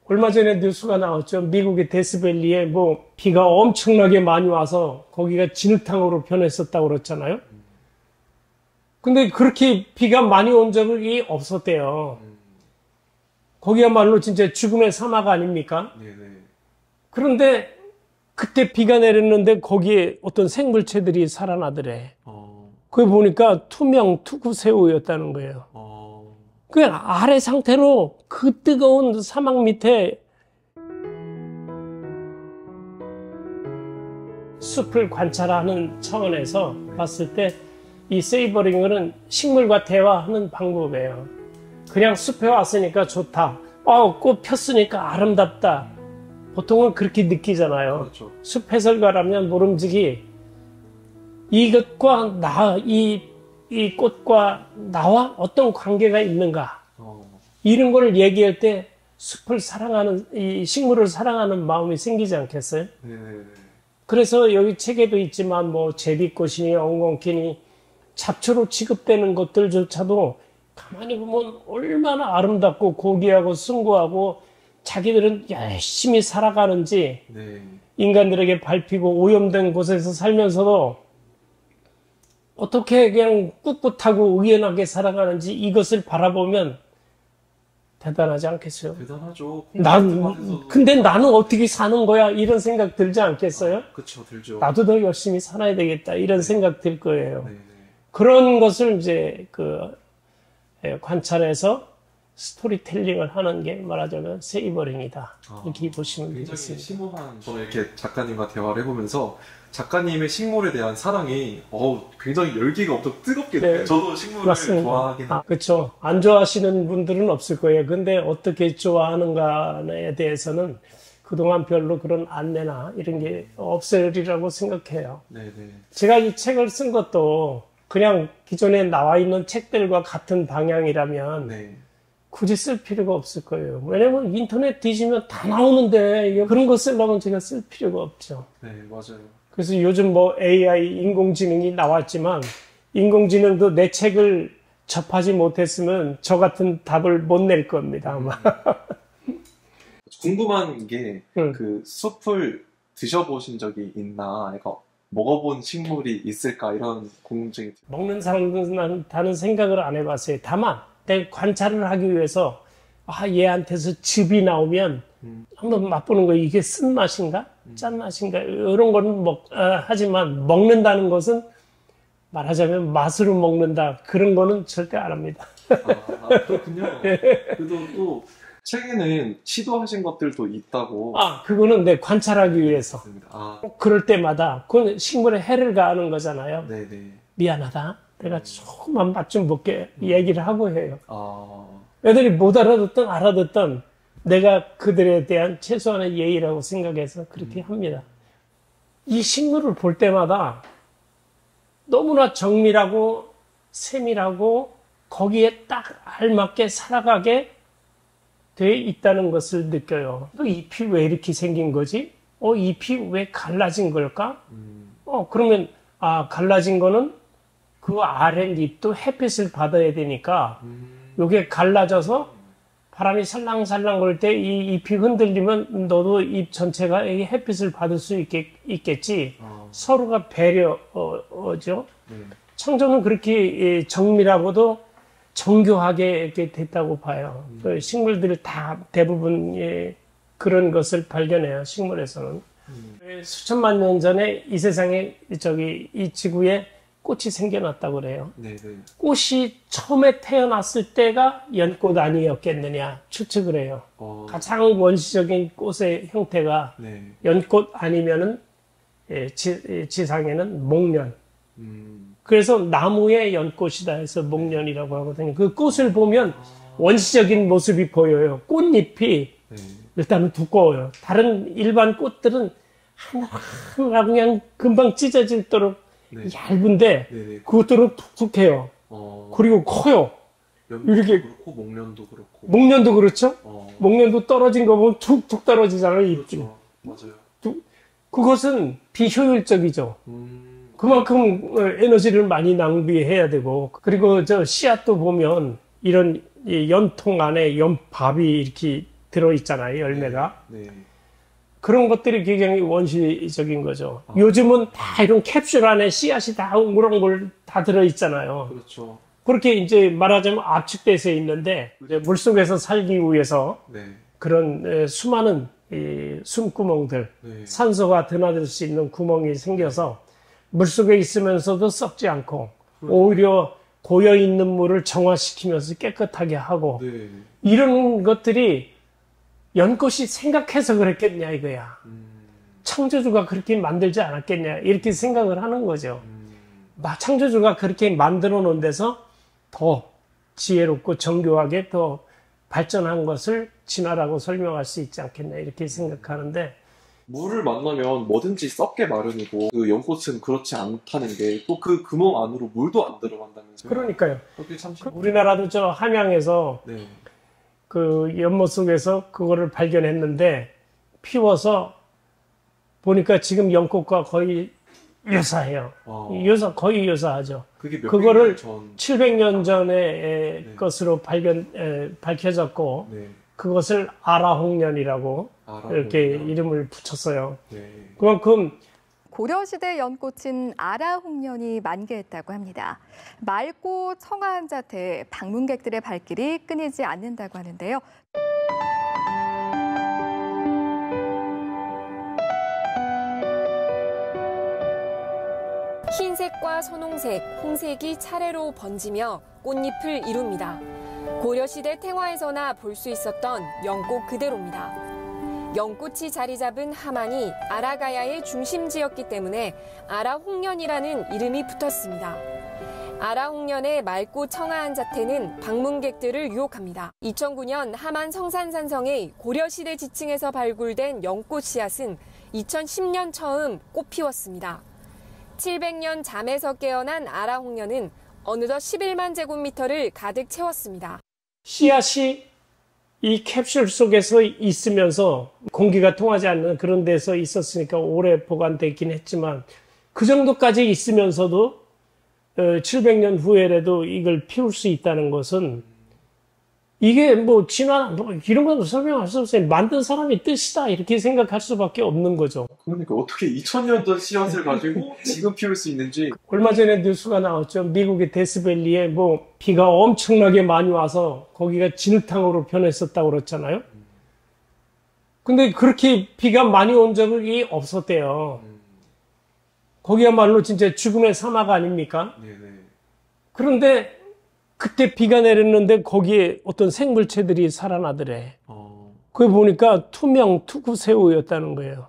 얼마 전에 뉴스가 나왔죠. 미국의 데스밸리에 뭐 비가 엄청나게 많이 와서 거기가 진흙탕으로 변했었다고 그랬잖아요. 근데 그렇게 비가 많이 온 적이 없었대요. 거기야말로 진짜 죽음의 사막 아닙니까? 네네. 그런데 그때 비가 내렸는데 거기에 어떤 생물체들이 살아나더래. 그거 보니까 투명 투구새우였다는 거예요. 그 아래 상태로 그 뜨거운 사막 밑에 숲을 관찰하는 차원에서 봤을 때 이 세이버링은 식물과 대화하는 방법이에요. 그냥 숲에 왔으니까 좋다. 꽃 폈으니까 아름답다. 보통은 그렇게 느끼잖아요. 그렇죠. 숲 해설가라면 모름지기 이것과 이 꽃과 나와 어떤 관계가 있는가 이런 걸 얘기할 때 숲을 사랑하는 이 식물을 사랑하는 마음이 생기지 않겠어요? 네네네. 그래서 여기 책에도 있지만 뭐 제비꽃이니 엉겅퀴니 잡초로 취급되는 것들조차도 가만히 보면 얼마나 아름답고 고귀하고 숭고하고 자기들은 열심히 살아가는지 네. 인간들에게 밟히고 오염된 곳에서 살면서도 어떻게 그냥 꿋꿋하고 의연하게 살아가는지 이것을 바라보면 대단하지 않겠어요? 대단하죠. 근데 나는 어떻게 사는 거야? 이런 생각 들지 않겠어요? 그쵸, 들죠. 나도 더 열심히 살아야 되겠다. 이런 생각 들 거예요. 네네. 그런 것을 이제 관찰해서 스토리텔링을 하는 게 말하자면 세이버링이다. 이렇게 보시면 굉장히 되겠습니다. 심오한, 저는 이렇게 작가님과 대화를 해보면서 작가님의 식물에 대한 사랑이 굉장히 열기가 엄청 뜨겁게 네, 저도 식물을 맞습니다. 좋아하긴 합니다. 그렇죠. 안 좋아하시는 분들은 없을 거예요. 근데 어떻게 좋아하는가에 대해서는 그동안 별로 그런 안내나 이런 게 없으리라고 생각해요. 네네. 제가 이 책을 쓴 것도 그냥 기존에 나와 있는 책들과 같은 방향이라면 네. 굳이 쓸 필요가 없을 거예요. 왜냐면 인터넷 뒤지면 다 나오는데 그런 거 쓰려면 제가 쓸 필요가 없죠. 네, 맞아요. 그래서 요즘 뭐 AI 인공지능이 나왔지만 인공지능도 내 책을 접하지 못했으면 저 같은 답을 못 낼 겁니다, 아마. 궁금한 게 그 숲을 드셔보신 적이 있나? 그러니까 먹어본 식물이 있을까? 이런 궁금증이 먹는 사람들은 다른 생각을 안 해봤어요. 다만 내가 관찰을 하기 위해서 얘한테서 즙이 나오면 한번 맛보는 거예요. 이게 쓴맛인가? 짠맛인가? 이런 거는 하지만 먹는다는 것은 말하자면 맛으로 먹는다. 그런 거는 절대 안 합니다. 그렇군요. 그래도 또 책에는 시도하신 것들도 있다고. 그거는 내 관찰하기 위해서. 꼭 그럴 때마다 그건 식물에 해를 가하는 거잖아요. 네네. 미안하다. 내가 조금만 맛 좀 볼게. 얘기를 하고 해요. 애들이 못 알아듣든 알아듣든 내가 그들에 대한 최소한의 예의라고 생각해서 그렇게 합니다. 이 식물을 볼 때마다 너무나 정밀하고 세밀하고 거기에 딱 알맞게 살아가게 돼 있다는 것을 느껴요. 잎이 왜 이렇게 생긴 거지? 잎이 왜 갈라진 걸까? 그러면 갈라진 거는 그 아래 잎도 햇빛을 받아야 되니까 요게 갈라져서 바람이 살랑살랑 그럴 때 이 잎이 흔들리면 너도 잎 전체가 햇빛을 받을 수 있겠지. 서로가 배려죠. 창조는 그렇게 정밀하고도 정교하게 이렇게 됐다고 봐요. 식물들이 다 대부분 그런 것을 발견해요. 식물에서는. 수천만 년 전에 이 세상에 이 지구에 꽃이 생겨났다고 그래요. 네네. 꽃이 처음에 태어났을 때가 연꽃 아니었겠느냐 추측을 해요. 가장 원시적인 꽃의 형태가 연꽃 아니면은 지상에는 목련. 그래서 나무의 연꽃이다 해서 목련이라고 하거든요. 그 꽃을 보면 원시적인 모습이 보여요. 꽃잎이 일단은 두꺼워요. 다른 일반 꽃들은 하나하나 그냥 금방 찢어질도록 얇은데 그것들은 툭툭해요. 그리고 커요. 이렇게 그렇고 목련도 그렇고. 목련도 그렇죠. 목련도 떨어진 거 보면 툭툭 떨어지잖아요. 잎이. 그렇죠. 맞아요. 그것은 비효율적이죠. 그만큼 에너지를 많이 낭비해야 되고, 그리고 저 씨앗도 보면 이런 연통 안에 연밥이 이렇게 들어있잖아요, 열매가. 네. 그런 것들이 굉장히 원시적인 거죠. 요즘은 다 이런 캡슐 안에 씨앗이 다 웅글웅글 다 들어있잖아요. 그렇죠. 그렇게 이제 말하자면 압축돼서 있는데, 이제 물속에서 살기 위해서 네. 그런 수많은 이 숨구멍들, 네. 산소가 드나들 수 있는 구멍이 생겨서 물속에 있으면서도 썩지 않고 오히려 고여있는 물을 정화시키면서 깨끗하게 하고 네. 이런 것들이 연꽃이 생각해서 그랬겠냐 이거야. 창조주가 그렇게 만들지 않았겠냐 이렇게 생각을 하는 거죠. 창조주가 그렇게 만들어 놓은 데서 더 지혜롭고 정교하게 더 발전한 것을 진화라고 설명할 수 있지 않겠나 이렇게 생각하는데, 물을 만나면 뭐든지 썩게 마련이고 그 연꽃은 그렇지 않다는 게 또 그 구멍 안으로 물도 안 들어간다면서요. 그러니까요. 그게 참 우리나라도 저 함양에서 네. 그 연못 속에서 그거를 발견했는데 피워서 보니까 지금 연꽃과 거의 유사해요. 거의 유사하죠. 그게 몇 그거를 전... 700년 전의 네. 것으로 밝혀졌고 네. 그것을 아라홍련이라고 이렇게 이름을 붙였어요. 네. 그만큼 고려시대 연꽃인 아라홍련이 만개했다고 합니다. 맑고 청아한 자태에 방문객들의 발길이 끊이지 않는다고 하는데요. 흰색과 선홍색, 홍색이 차례로 번지며 꽃잎을 이룹니다. 고려시대 탱화에서나 볼 수 있었던 연꽃 그대로입니다. 연꽃이 자리 잡은 함안이 아라가야의 중심지였기 때문에 아라홍련이라는 이름이 붙었습니다. 아라홍련의 맑고 청아한 자태는 방문객들을 유혹합니다. 2009년 함안 성산산성의 고려시대 지층에서 발굴된 연꽃 씨앗은 2010년 처음 꽃 피웠습니다. 700년 잠에서 깨어난 아라홍련은 어느덧 11만 제곱미터를 가득 채웠습니다. 씨앗이 이 캡슐 속에서 있으면서 공기가 통하지 않는 그런 데서 있었으니까 오래 보관되긴 했지만 그 정도까지 있으면서도 700년 후에라도 이걸 피울 수 있다는 것은 이게 뭐 진화 뭐 이런 건 설명할 수 없어요. 만든 사람의 뜻이다 이렇게 생각할 수밖에 없는 거죠. 그러니까 어떻게 2000년 전 씨앗을 가지고 지금 피울 수 있는지. 얼마 전에 뉴스가 나왔죠. 미국의 데스밸리에 뭐 비가 엄청나게 많이 와서 거기가 진흙탕으로 변했었다고 그랬잖아요. 근데 그렇게 비가 많이 온 적이 없었대요. 거기야말로 진짜 죽음의 사막 아닙니까? 네네. 그런데 그때 비가 내렸는데 거기에 어떤 생물체들이 살아나더래. 그거 보니까 투명 투구새우였다는 거예요.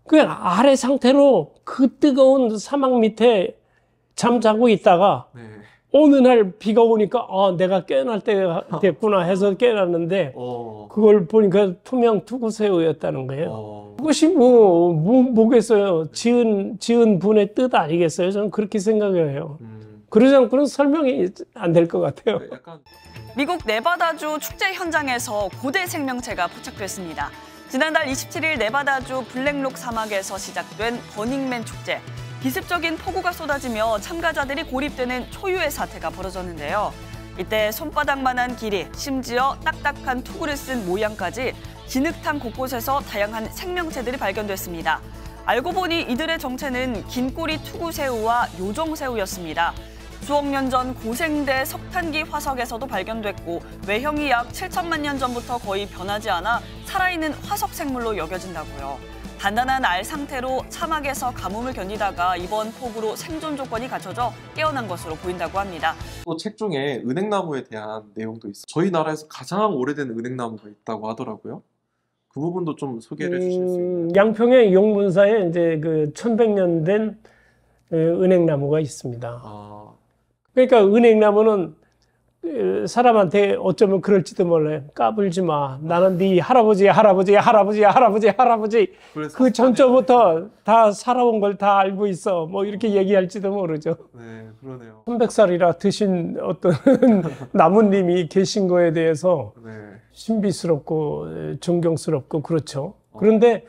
그 아래 상태로 그 뜨거운 사막 밑에 잠자고 있다가 네. 어느 날 비가 오니까 내가 깨어날 때가 됐구나 해서 깨어났는데 그걸 보니까 투명 투구새우였다는 거예요. 그것이 뭐겠어요. 지은 분의 뜻 아니겠어요? 저는 그렇게 생각해요. 그러지 않고는 설명이 안 될 것 같아요. 미국 네바다주 축제 현장에서 고대 생명체가 포착됐습니다. 지난달 27일 네바다주 블랙록 사막에서 시작된 버닝맨 축제. 기습적인 폭우가 쏟아지며 참가자들이 고립되는 초유의 사태가 벌어졌는데요. 이때 손바닥만한 길이, 심지어 딱딱한 투구를 쓴 모양까지 진흙탕 곳곳에서 다양한 생명체들이 발견됐습니다. 알고 보니 이들의 정체는 긴꼬리 투구새우와 요정새우였습니다. 수억 년 전 고생대 석탄기 화석에서도 발견됐고 외형이 약 7천만 년 전부터 거의 변하지 않아 살아있는 화석 생물로 여겨진다고요. 단단한 알 상태로 사막에서 가뭄을 견디다가 이번 폭우로 생존 조건이 갖춰져 깨어난 것으로 보인다고 합니다. 또 책 중에 은행나무에 대한 내용도 있어요. 저희 나라에서 가장 오래된 은행나무가 있다고 하더라고요. 그 부분도 좀 소개를 해주실 수 있나요? 양평의 용문사에 이제 그 1100년 된 은행나무가 있습니다. 그러니까 은행나무는 사람한테 어쩌면 그럴지도 몰라요. 까불지 마. 나는 네 할아버지. 그 전초부터 다 살아온 걸 다 알고 있어. 뭐 이렇게 얘기할지도 모르죠. 네, 그러네요. 300살이라 드신 어떤 나무님이 계신 거에 대해서 신비스럽고 존경스럽고 그렇죠. 그런데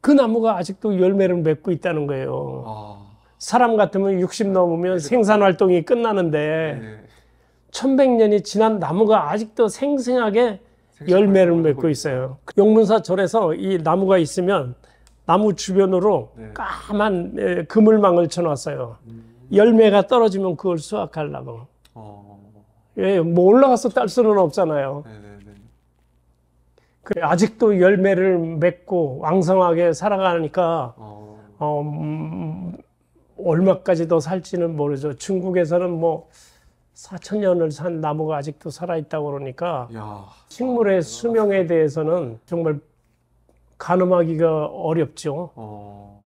그 나무가 아직도 열매를 맺고 있다는 거예요. 사람 같으면 60 넘으면 생산 활동이 끝나는데 1100년이 지난 나무가 아직도 생생하게 열매를 맺고 있어요. 용문사철에서 이 나무가 있으면 나무 주변으로 네. 까만 그물망을 쳐놨어요. 열매가 떨어지면 그걸 수확하려고. 예, 뭐 올라가서 딸 수는 없잖아요. 네네네. 그래, 아직도 열매를 맺고 왕성하게 살아가니까 얼마까지 더 살지는 모르죠. 중국에서는 뭐 4,000년을 산 나무가 아직도 살아있다고 그러니까 야, 식물의 수명에 대해서는 정말 가늠하기가 어렵죠.